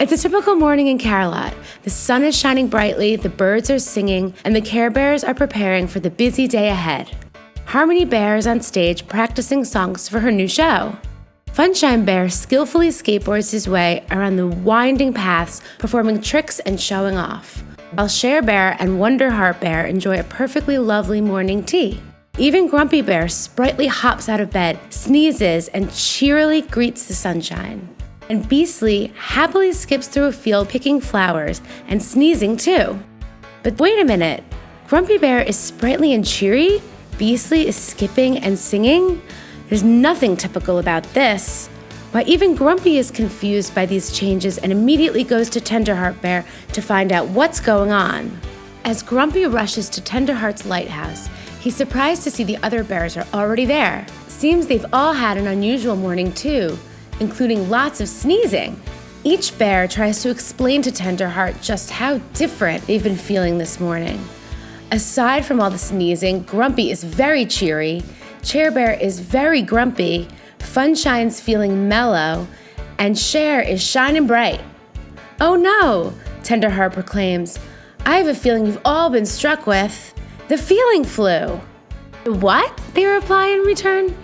It's a typical morning in Carolot. The sun is shining brightly, the birds are singing, and the Care Bears are preparing for the busy day ahead. Harmony Bear is on stage practicing songs for her new show. Funshine Bear skillfully skateboards his way around the winding paths, performing tricks and showing off, while Cher Bear and Wonder Heart Bear enjoy a perfectly lovely morning tea. Even Grumpy Bear sprightly hops out of bed, sneezes, and cheerily greets the sunshine. And Beastly happily skips through a field picking flowers and sneezing too. But wait a minute, Grumpy Bear is sprightly and cheery? Beastly is skipping and singing? There's nothing typical about this. Why, even Grumpy is confused by these changes and immediately goes to Tenderheart Bear to find out what's going on. As Grumpy rushes to Tenderheart's lighthouse, he's surprised to see the other bears are already there. Seems they've all had an unusual morning too, including lots of sneezing. Each bear tries to explain to Tenderheart just how different they've been feeling this morning. Aside from all the sneezing, Grumpy is very cheery, Cher Bear is very grumpy, Funshine's feeling mellow, and Cher is shining bright. "Oh no," Tenderheart proclaims. "I have a feeling you've all been struck with the feeling flu." "What?" they reply in return.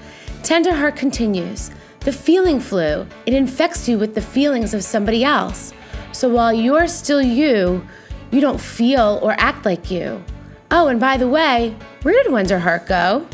Tenderheart continues. "The feeling flu, it infects you with the feelings of somebody else. So while you're still you, you don't feel or act like you. Oh, and by the way, where did Wonder Heart go?"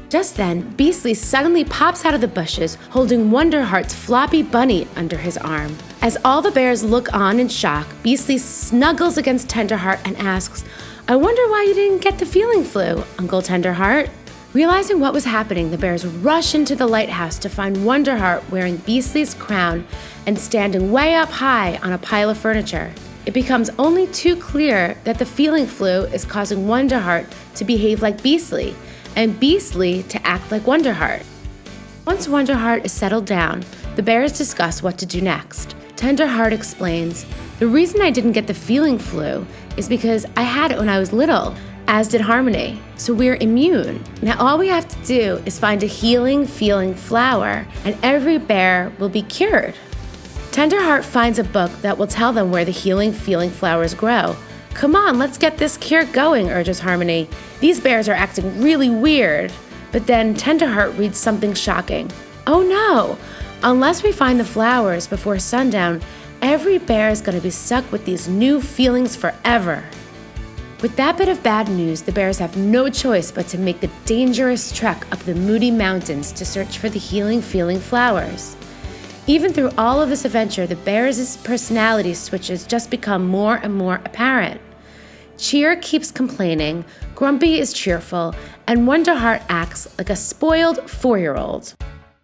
Just then, Beastly suddenly pops out of the bushes, holding Wonder Heart's floppy bunny under his arm. As all the bears look on in shock, Beastly snuggles against Tenderheart and asks, "I wonder why you didn't get the feeling flu, Uncle Tenderheart." Realizing what was happening, the bears rush into the lighthouse to find Wonder Heart wearing Beastly's crown and standing way up high on a pile of furniture. It becomes only too clear that the feeling flu is causing Wonder Heart to behave like Beastly, and Beastly to act like Wonder Heart. Once Wonder Heart is settled down, the bears discuss what to do next. Tenderheart explains, "The reason I didn't get the feeling flu is because I had it when I was little, as did Harmony, so we're immune. Now all we have to do is find a healing feeling flower, and every bear will be cured." Tenderheart finds a book that will tell them where the healing feeling flowers grow. "Come on, let's get this cure going," urges Harmony. "These bears are acting really weird." But then Tenderheart reads something shocking. "Oh no! Unless we find the flowers before sundown, every bear is going to be stuck with these new feelings forever." With that bit of bad news, the bears have no choice but to make the dangerous trek up the Moody Mountains to search for the healing feeling flowers. Even through all of this adventure, the bears' personality switches just become more and more apparent. Cheer keeps complaining, Grumpy is cheerful, and Wonder Heart acts like a spoiled 4-year-old.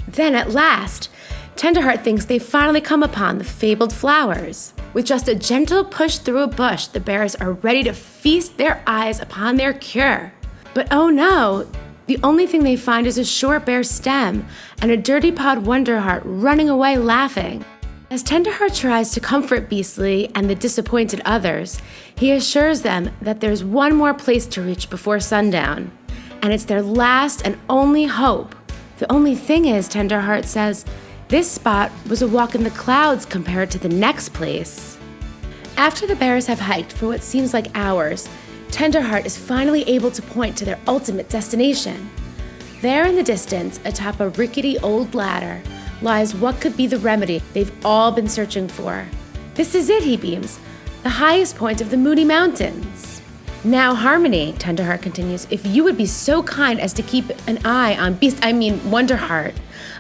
Then at last, Tenderheart thinks they've finally come upon the fabled flowers. With just a gentle push through a bush, the bears are ready to feast their eyes upon their cure. But oh no, the only thing they find is a short bare stem and a dirty pawed Wonder Heart running away laughing. As Tenderheart tries to comfort Beastly and the disappointed others, he assures them that there's one more place to reach before sundown, and it's their last and only hope. The only thing is, Tenderheart says, this spot was a walk in the clouds compared to the next place. After the bears have hiked for what seems like hours, Tenderheart is finally able to point to their ultimate destination. There in the distance, atop a rickety old ladder, lies what could be the remedy they've all been searching for. "This is it," he beams, "the highest point of the Moody Mountains." "Now, Harmony," Tenderheart continues, "if you would be so kind as to keep an eye on Wonder Heart,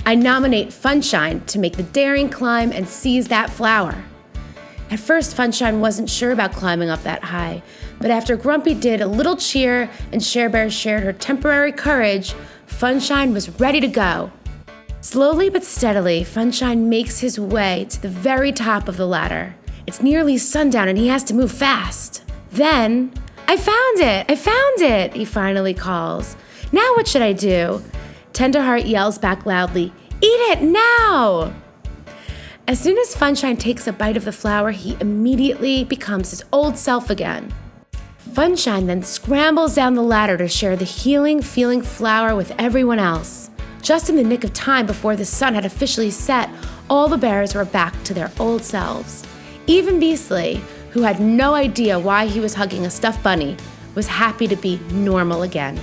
I nominate Funshine to make the daring climb and seize that flower." At first, Funshine wasn't sure about climbing up that high, but after Grumpy did a little cheer and Cher Bear shared her temporary courage, Funshine was ready to go. Slowly but steadily, Funshine makes his way to the very top of the ladder. It's nearly sundown and he has to move fast. Then, I found it, he finally calls. "Now what should I do?" Tenderheart yells back loudly, "Eat it now!" As soon as Funshine takes a bite of the flower, he immediately becomes his old self again. Funshine then scrambles down the ladder to share the healing feeling flower with everyone else. Just in the nick of time before the sun had officially set, all the bears were back to their old selves. Even Beasley, who had no idea why he was hugging a stuffed bunny, was happy to be normal again.